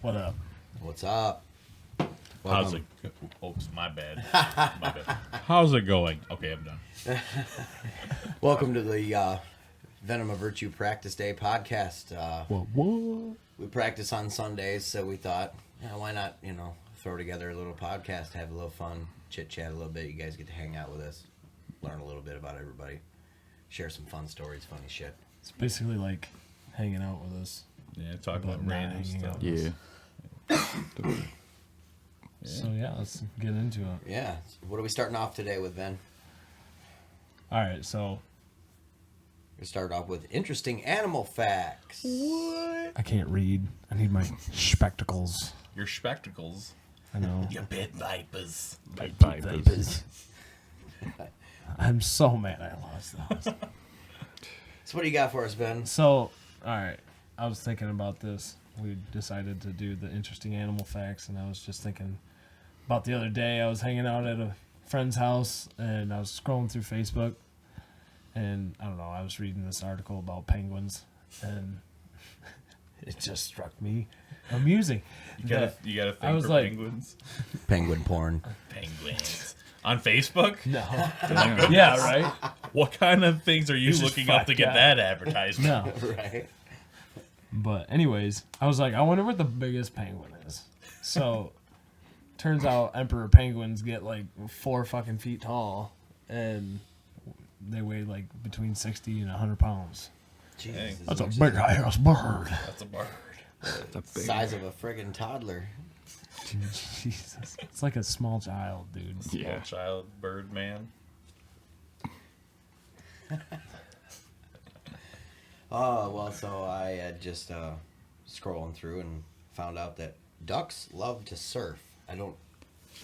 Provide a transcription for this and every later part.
What up? What's up? How's it? Oops, my bad. My bad. How's it going? Okay, I'm done. Welcome to the Venom of Virtue Practice Day podcast. What? We practice on Sundays, so we thought, why not, throw together a little podcast, have a little fun, chit-chat a little bit. You guys get to hang out with us, learn a little bit about everybody, share some fun stories, funny shit. It's basically like hanging out with us. Yeah, talk about not random hanging stuff. out with us. Yeah. So yeah, let's get into it. Yeah. What are we starting off today with, Ben? All right, so We start off with interesting animal facts. What? I can't read. I need my spectacles. Your spectacles. I know. Your bed vipers. Vipers. I'm so mad I lost those. So what do you got for us, Ben? So, all right, I was thinking about this. We decided to do the interesting animal facts, and I was just thinking about the other day. I was hanging out at a friend's house, and I was scrolling through Facebook, and I don't know, I was reading this article about penguins, and it just struck me amusing. You gotta think I was for like- penguins. Penguin porn. Penguins. On Facebook? No. Yeah, right? What kind of things are you This is looking up to fucked get up. that advertisement? No. Right. But anyways, I was like, I wonder what the biggest penguin is. So, turns out emperor penguins get like 4 fucking feet tall, and they weigh like between 60 and 100 pounds. Jesus. That's a big ass bird. That's a bird. Size of a friggin' toddler. Jesus, it's like a small child, dude. Small child bird man. Oh, well, so I had just scrolling through and found out that ducks love to surf. I don't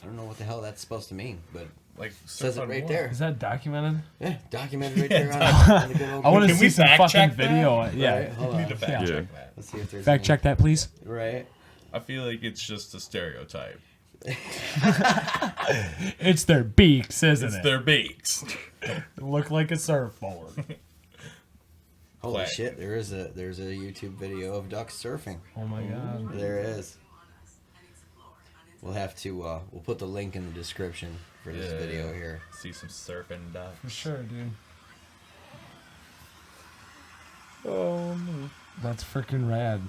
know what the hell that's supposed to mean, but Like says surf it on right what? there. Is that documented? Yeah, documented right there on the good old I want to Can see we some fact fucking check that? video. Right, Yeah, hold We need on. to fact Yeah. check that. Let's see if there's fact any- check that, please. Right. I feel like it's just a stereotype. It's their beaks, isn't It's it? their beaks. Look like a surfboard. Holy Play. shit! There's a YouTube video of ducks surfing. Oh my god. There it is. We'll have to we'll put the link in the description for this Yeah. video here. See some surfing ducks. For sure, dude. Oh, no. That's freaking rad.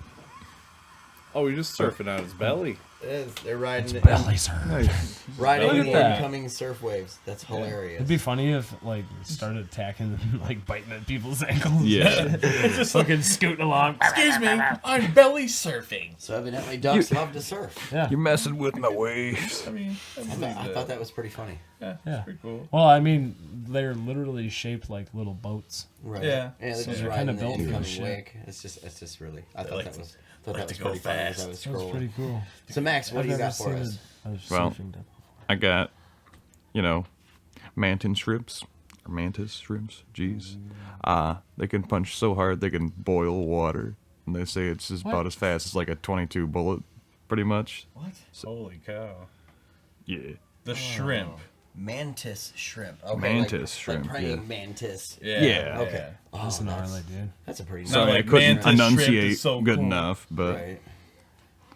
Oh, you're just surfing on his belly. It is. They're riding It's belly surf. riding Look at the that. incoming surf waves. That's hilarious. It'd be funny if like started attacking, like biting at people's ankles. Yeah. It's just Fucking scooting along. excuse me, I'm belly surfing. So evidently ducks love to surf. Yeah. You're messing with my waves. I mean, I thought that was pretty funny. yeah, Yeah. it's pretty cool. Well, I mean, they're literally shaped like little boats. Right. Yeah. they're So just they're riding kinda the built for incoming this shit. wake. It's just really. I thought like that to- was like that to was go pretty funny as I fast. was That's scrolling. pretty cool. So Max, what do you got for us? Well, I got, mantis shrimps. Or mantis shrimps. Jeez. They can punch so hard they can boil water. And they say it's just What? about as fast as like a 22 bullet, pretty much. What? Holy cow. Yeah. The shrimp. Mantis shrimp. Okay, Mantis shrimp, Like praying yeah. mantis. Yeah. Okay. Oh, That's that's, gnarly, dude. that's a pretty Not Sorry, like I couldn't mantis shrimp enunciate is so good cool. enough, but Right.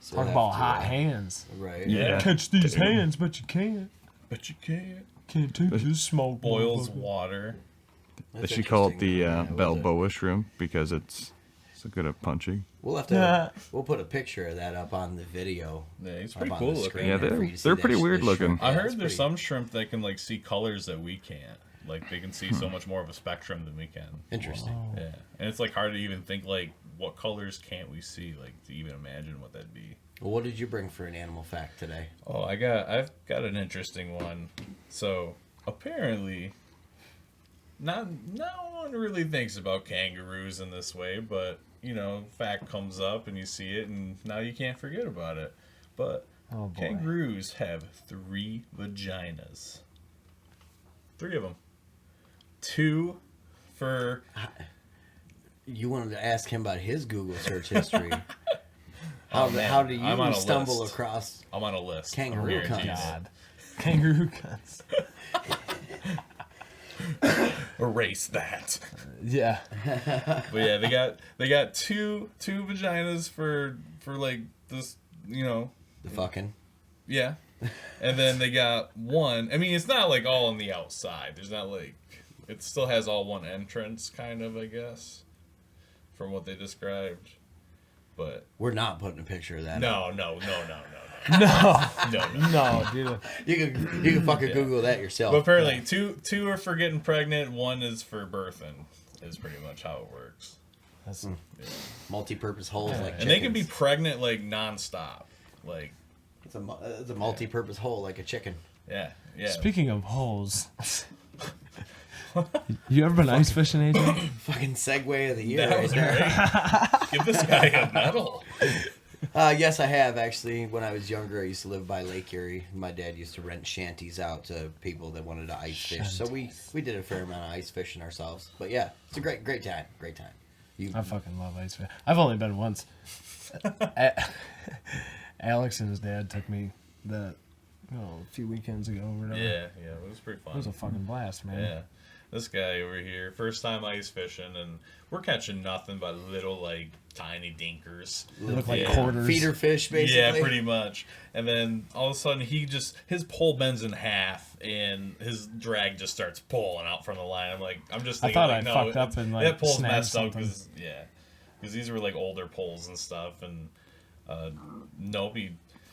So Talk we'll about have to, hot hands. Right. yeah. Catch these hands, but you can't. But you can't. Can't take this smoke. Boils motherfucker. water. That's She call it interesting. the Yeah, we'll do- Balboa shrimp because it's so good at punching. We'll have to. Yeah. We'll put a picture of that up on the video. Yeah, it's up pretty on cool the looking. screen Yeah, there they're- for you to see they're that pretty weird the shrimp. looking. I Yeah, heard it's there's pretty- some shrimp that can like see colors that we can't. Like they can see so much more of a spectrum than we can. Interesting. Yeah, and it's like hard to even think like what colors can't we see, like to even imagine what that'd be. Well, what did you bring for an animal fact today? Oh, I've got an interesting one. So apparently, no one really thinks about kangaroos in this way, but fact comes up and you see it, and now you can't forget about it. But Oh, boy. kangaroos have 3 vaginas. 3 of them. 2 for You wanted to ask him about his Google search history. Oh, man. How do I'm on you a stumble list. across? I'm on a list. Kangaroo of cunts. guarantees. God. Kangaroo cunts. Erase that. Yeah. But yeah, they got two vaginas for like this The fucking. Yeah. And then they got one. I mean, it's not like all on the outside. There's not like it still has all one entrance, kind of, I guess, from what they described. But We're not putting a picture of that. no. No, dude. You can fucking Google that yourself. But apparently, two are for getting pregnant. One is for birthing. Is pretty much how it works. That's Multi-purpose holes like chickens. And they can be pregnant like nonstop. Like It's a multi-purpose hole like a chicken. yeah. Speaking of holes, you ever been ice fishing, AJ? Fucking segue of the year That right was there. great. Give this guy a medal. Yes, I have actually. When I was younger, I used to live by Lake Erie. My dad used to rent shanties out to people that wanted to ice fish. So we did a fair amount of ice fishing ourselves. But yeah, it's a great time. Great time. I fucking love ice fishing. I've only been once. Alex and his dad took me a few weekends ago or whatever. Yeah, it was pretty fun. It was a fucking blast, man. Yeah. This guy over here, first time ice fishing, and we're catching nothing but little, like, tiny dinkers. They look like Yeah. quarters. Feeder fish, basically. Yeah, pretty much. And then all of a sudden, his pole bends in half, and his drag just starts pulling out from the line. I'm just I thinking, thought like, I no, fucked up and, like, that pole's snagged messed up something. because these were like older poles and stuff, and nope, he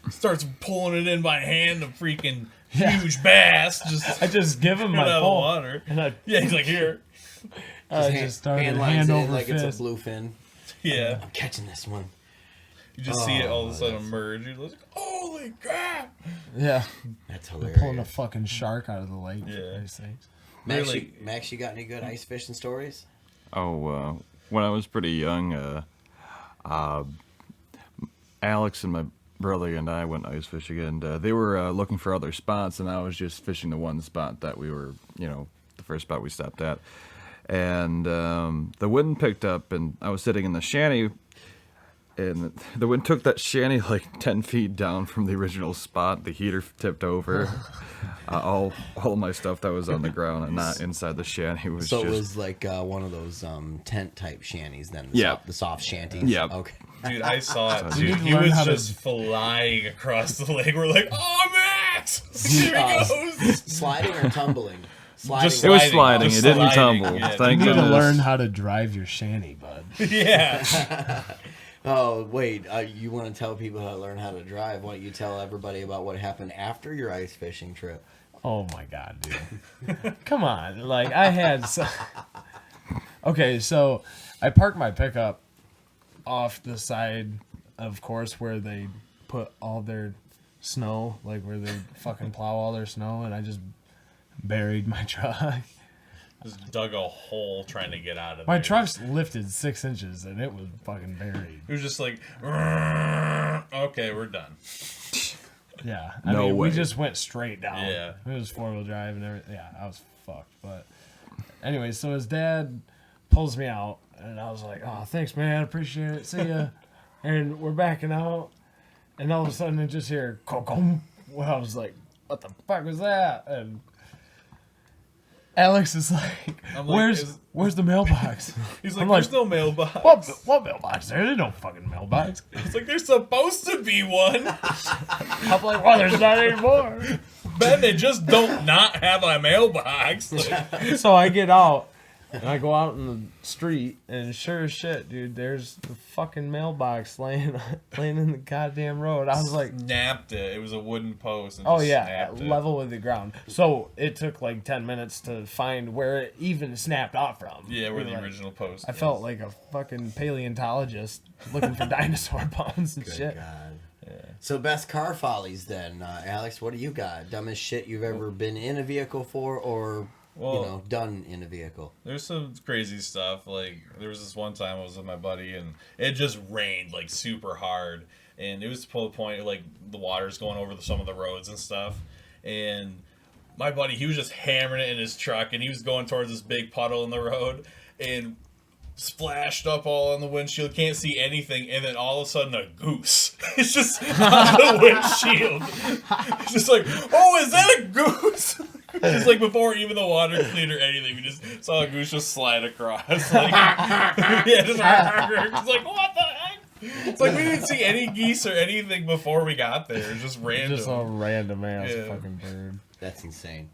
starts pulling it in by hand, a freaking huge bass. I just give him out my of the pole. water. And He's like, here. I just started hand lines hand in over like fist. it's a bluefin. Yeah. I'm catching this one. You just see it all of a sudden emerge. You're like, holy crap! Yeah. That's Pulling a hilarious. fucking shark out of the lake. Yeah. These things. Max, Really- Max, you got any good ice fishing stories? Oh, when I was pretty young, Alex and my brother and I went ice fishing, and they were looking for other spots, and I was just fishing the one spot that we were, the first spot we stopped at. And the wind picked up, and I was sitting in the shanty, and the wind took that shanty like 10 feet down from the original spot. The heater tipped over. All of my stuff that was on the ground and not inside the shanty was So just... it was like one of those tent type shanties then. Yeah. The soft shanties. Yeah. Okay. Dude, I saw it. You Dude, need to he learn was how to- just flying across the lake. We're like, oh, Max! Here he goes! Sliding or tumbling? Sliding. Just It was sliding. sliding. Just It didn't sliding. tumble. Yeah, Thank You need to goodness. learn how to drive your shanty, bud. Yeah. Oh, wait. You want to tell people how to learn how to drive. Why don't you tell everybody about what happened after your ice fishing trip? Oh my god, dude. Come on. Like, I had Okay, so I parked my pickup off the side, of course, where they put all their snow, like where they fucking plow all their snow, and I just buried my truck. Just dug a hole trying to get out of My there. truck's lifted 6 inches, and it was fucking buried. It was just like, okay, we're done. Yeah. No we way. just went straight down. Yeah. It was 4-wheel drive and everything. Yeah, I was fucked. But anyway, so his dad pulls me out, and I was like, oh, thanks, man. Appreciate it. See ya. And we're backing out, and all of a sudden I just hear, "Kokom." Well, I was like, what the fuck was that? And Alex is like, I'm like, where's the mailbox? He's like, I'm there's no mailbox. What mailbox? There's no fucking mailbox. It's like, there's supposed to be one. I'm like, well, there's not anymore. Ben, they just don't not have a mailbox. So I get out, and I go out in the street, and sure as shit, dude, there's the fucking mailbox laying in the goddamn road. I was like, Snapped it. It was a wooden post. And oh just yeah, snapped it. level with the ground. So it took like 10 minutes to find where it even snapped off from. Yeah, where the Like, original post. I felt like a fucking paleontologist looking for dinosaur bones and shit. God. So best car follies then, Alex. What do you got? Dumbest shit you've ever been in a vehicle for, or done in a vehicle? There's some crazy stuff. Like, there was this one time I was with my buddy, and it just rained, like, super hard. And it was to the point, like, the water's going over some of the roads and stuff. And my buddy, he was just hammering it in his truck, and he was going towards this big puddle in the road, and splashed up all on the windshield, can't see anything, and then all of a sudden a goose. It's just on the windshield. It's just like, oh, is that a goose? It's like before even the water cleaned or anything, we just saw a goose just slide across. Like, yeah, just like, what the heck? It's like we didn't see any geese or anything before we got there. It was just random. Just a random ass Yeah. fucking bird. That's insane.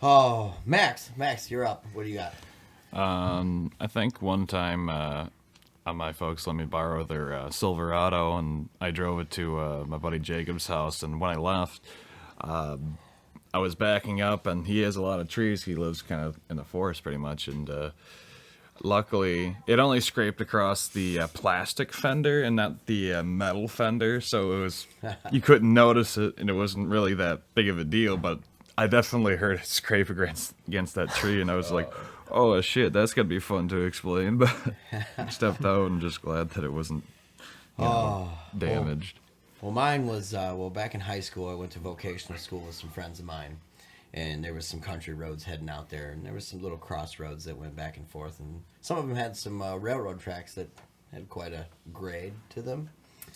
Oh, Max, you're up. What do you got? I think one time my folks let me borrow their Silverado, and I drove it to my buddy Jacob's house. And when I left, I was backing up, and he has a lot of trees. He lives kind of in the forest pretty much, and luckily it only scraped across the plastic fender and not the metal fender, so it was you couldn't notice it, and it wasn't really that big of a deal. But I definitely heard it scrape against that tree, and I was like, oh shit, that's gonna be fun to explain. But I stepped out and just glad that it wasn't damaged. Well, mine was, back in high school, I went to vocational school with some friends of mine, and there was some country roads heading out there, and there was some little crossroads that went back and forth, and some of them had some railroad tracks that had quite a grade to them.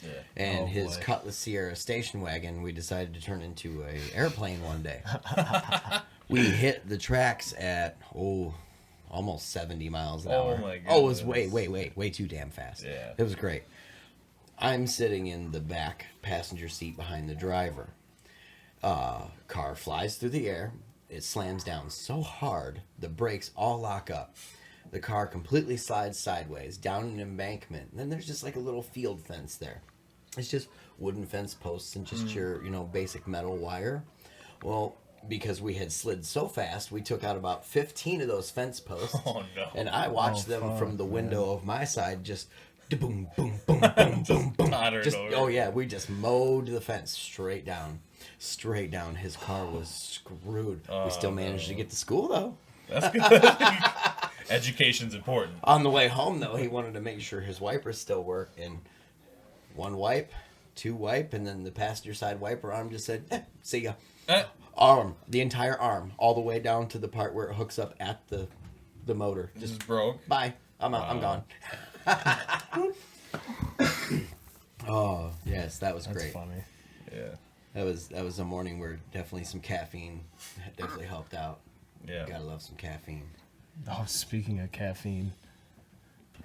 Yeah. And Oh, his boy. Cutlass Sierra station wagon, we decided to turn into a airplane one day. We hit the tracks at, almost 70 miles an hour. my Oh, it was goodness. way too damn fast. Yeah. It was great. I'm sitting in the back passenger seat behind the driver. Car flies through the air. It slams down so hard, the brakes all lock up. The car completely slides sideways down an embankment. And then there's just like a little field fence there. It's just wooden fence posts and just your, basic metal wire. Well, because we had slid so fast, we took out about 15 of those fence posts. Oh, no. And I watched them fuck, from the window of my side just boom, boom, boom, boom, boom, boom. tottering Just, over. oh yeah, we just mowed the fence straight down. Straight down. His car was screwed. We still managed to get to school though. That's good. Education's important. On the way home though, he wanted to make sure his wipers still work, and one wipe, two wipe, and then the passenger side wiper arm just said, see ya. Arm, the entire arm, all the way down to the part where it hooks up at the motor. Just Just broke. bye. I'm out. I'm gone. Oh yes, that was That's great. funny. Yeah. That was a morning where definitely some caffeine definitely helped out. Yeah. Gotta love some caffeine. Oh, speaking of caffeine,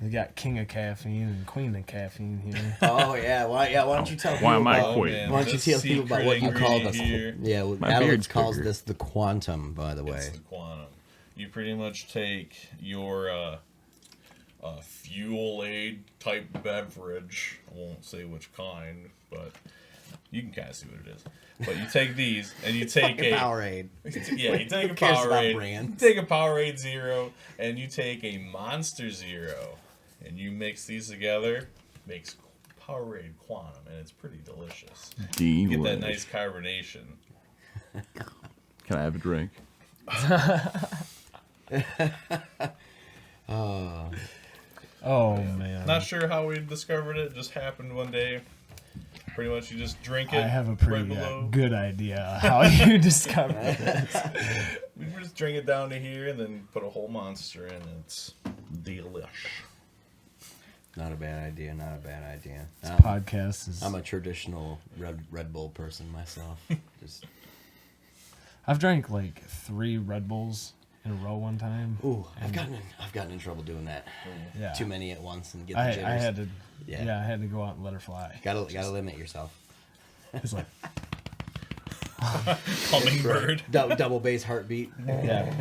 we got King of Caffeine and Queen of Caffeine here. Oh yeah, why don't you tell people Why am I about, queen? why don't you tell people about what you call the here. My Alex beard's calls bigger. this the quantum, by the way. It's the quantum. You pretty much take your fuel aid type beverage. I won't say which kind, but you can kind of see what it is. But you take these and you take a Powerade. yeah, you take a cares about Powerade. brands? You take a Powerade Zero and you take a Monster Zero and you mix these together. Makes Powerade Quantum, and it's pretty delicious. You get that nice carbonation. Can I have a drink? Oh man, Not sure how we discovered it. Just happened one day. Pretty much, you just drink it. I have a pretty right below. good idea how you discovered this. We just drink it down to here and then put a whole monster in. It's delish. Not a bad idea. Not a bad idea. This podcast is. I'm a traditional Red Bull person myself. Just I've drank like 3 Red Bulls in a row one time. I've gotten in trouble doing that. Yeah. Too many at once and get the I jitters. had to. Yeah. Yeah. I had to go out and let her fly. Gotta limit yourself. It's like, Hummingbird. Double bass heartbeat. yeah.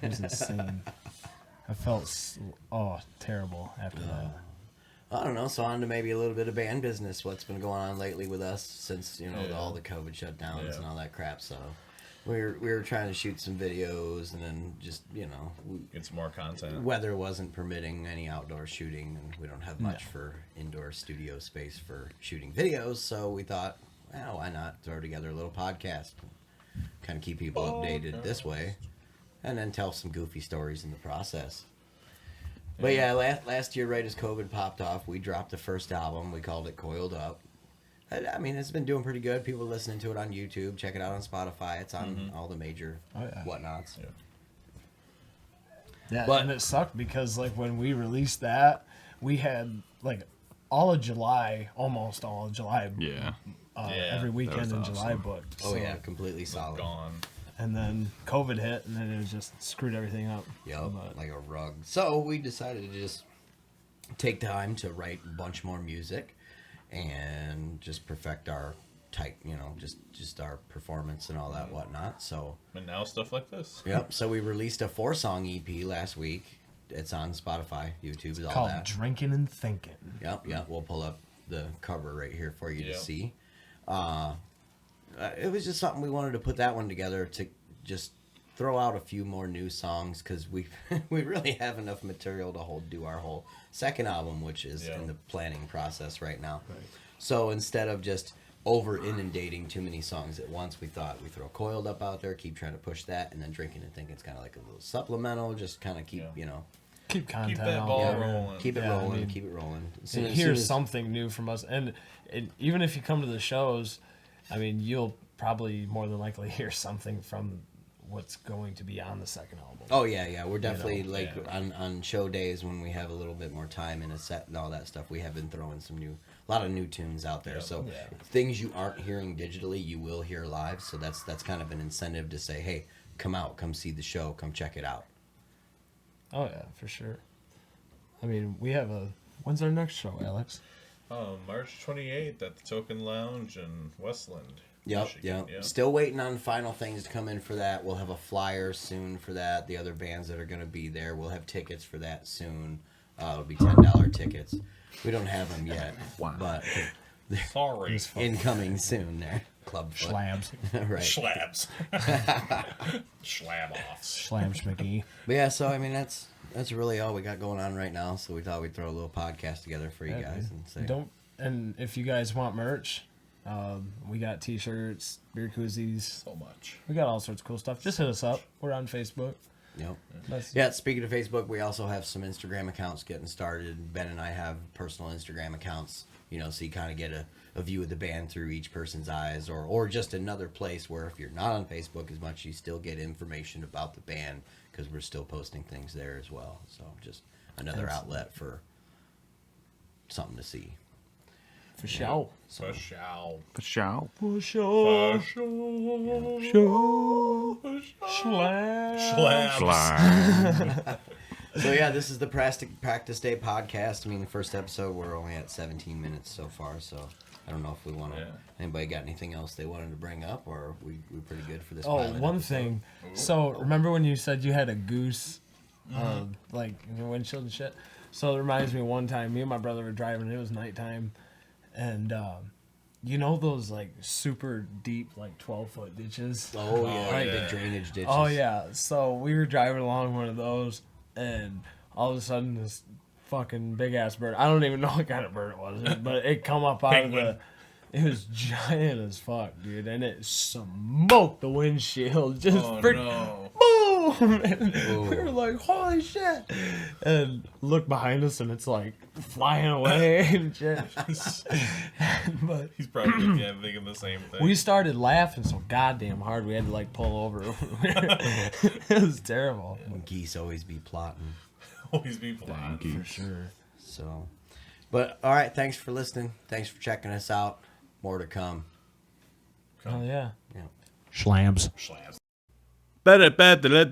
It was insane. I felt terrible after that. I don't know. So on to maybe a little bit of band business. What's been going on lately with us since all the COVID shutdowns and all that crap. So we were trying to shoot some videos, and then just Get some more content. weather wasn't permitting any outdoor shooting, and we don't have much for indoor studio space for shooting videos. So we thought, well, why not throw together a little podcast, kind of keep people updated this way, and then tell some goofy stories in the process. But yeah, last year, right as COVID popped off, we dropped the first album. We called it Coiled Up. I mean, it's been doing pretty good. People listening to it on YouTube. Check it out on Spotify. It's on all the major whatnots. Yeah. Yeah, But- and it sucked because like when we released that, we had like all of July, almost all of July, Yeah. Yeah, every weekend in was July awesome. booked. Oh So- yeah, completely solid. Gone. And then COVID hit, and then it was just screwed everything up. Yep, But- like a rug. So we decided to just take time to write a bunch more music and just perfect our type, just our performance and all that whatnot. So And now stuff like this. yep. So we released a 4-song EP last week. It's on Spotify, YouTube, all Called that. Drinking and Thinking. Yep. We'll pull up the cover right here for you to Yep. see. It was just something we wanted to put that one together to just throw out a few more new songs because we really have enough material to do our whole second album, which is in the planning process right now. Right. So instead of just over inundating too many songs at once, we thought we throw Coiled Up out there, keep trying to push that, and then Drinking and Thinking. It's kind of like a little supplemental, just kind of keep Keep content Keep that out ball there. rolling. keep it Yeah, I rolling, mean, keep it rolling. And hear something new from us. And even if you come to the shows, I mean, you'll probably more than likely hear something from what's going to be on the second album. Oh yeah, we're definitely yeah. on show days when we have a little bit more time in a set and all that stuff. We have been throwing a lot of new tunes out there. Yeah. So Yeah. things you aren't hearing digitally, you will hear live. So that's kind of an incentive to say, hey, come out, come see the show, come check it out. Oh, yeah, for sure. I mean, we have when's our next show, Alex? March 28th at the Token Lounge in Westland. Yep. Michigan. Yep. Still waiting on final things to come in for that. We'll have a flyer soon for that. The other bands that are going to be there, we'll have tickets for that soon. It'll be $10 tickets. We don't have them yet, but Sorry. incoming soon there. Club foot. Schlabs. Right. Schlabs. Schlab-offs. Schlabs McGee. But yeah, so I mean that's really all we got going on right now. So we thought we'd throw a little podcast together for you Yeah, guys dude. and say And if you guys want merch, we got t-shirts, beer koozies. So much. We got all sorts of cool stuff. Just hit us up. We're on Facebook. Yep. That's, Yeah, speaking of Facebook, we also have some Instagram accounts getting started. Ben and I have personal Instagram accounts, so you kind of get a view of the band through each person's eyes, or just another place where if you're not on Facebook as much, you still get information about the band because we're still posting things there as well. So just another outlet for something to see. For sure. For sure. For sure. For sure. For sure. Schlabs. Schlabs. So yeah, this is the Practice Day podcast. I mean, the first episode, we're only at 17 minutes so far, so I don't know if we want to. Yeah. Anybody got anything else they wanted to bring up, or we're pretty good for this? Oh, pilot one episode? thing. So remember when you said you had a goose, like in your windshield and shit? So it reminds me of one time, me and my brother were driving. It was nighttime, and those like super deep, like 12-foot ditches. Oh yeah, Oh, big yeah. drainage ditches. Oh yeah. So we were driving along one of those, and all of a sudden this fucking big ass bird. I don't even know what kind of bird it was, but it come up out of the. Penguin. It was giant as fuck, dude, and it smoked the windshield. Just Oh, freak, no. boom! And we were like, "Holy shit!" And look behind us, and it's like flying away and shit. But He's probably thinking the same thing. we started laughing so goddamn hard we had to like pull over. It was terrible. Geese always be plotting. Always be blind. For sure. So, but all right, thanks for listening. Thanks for checking us out. More to come. Oh yeah. Yeah. Schlabs. Schlabs. Better, better,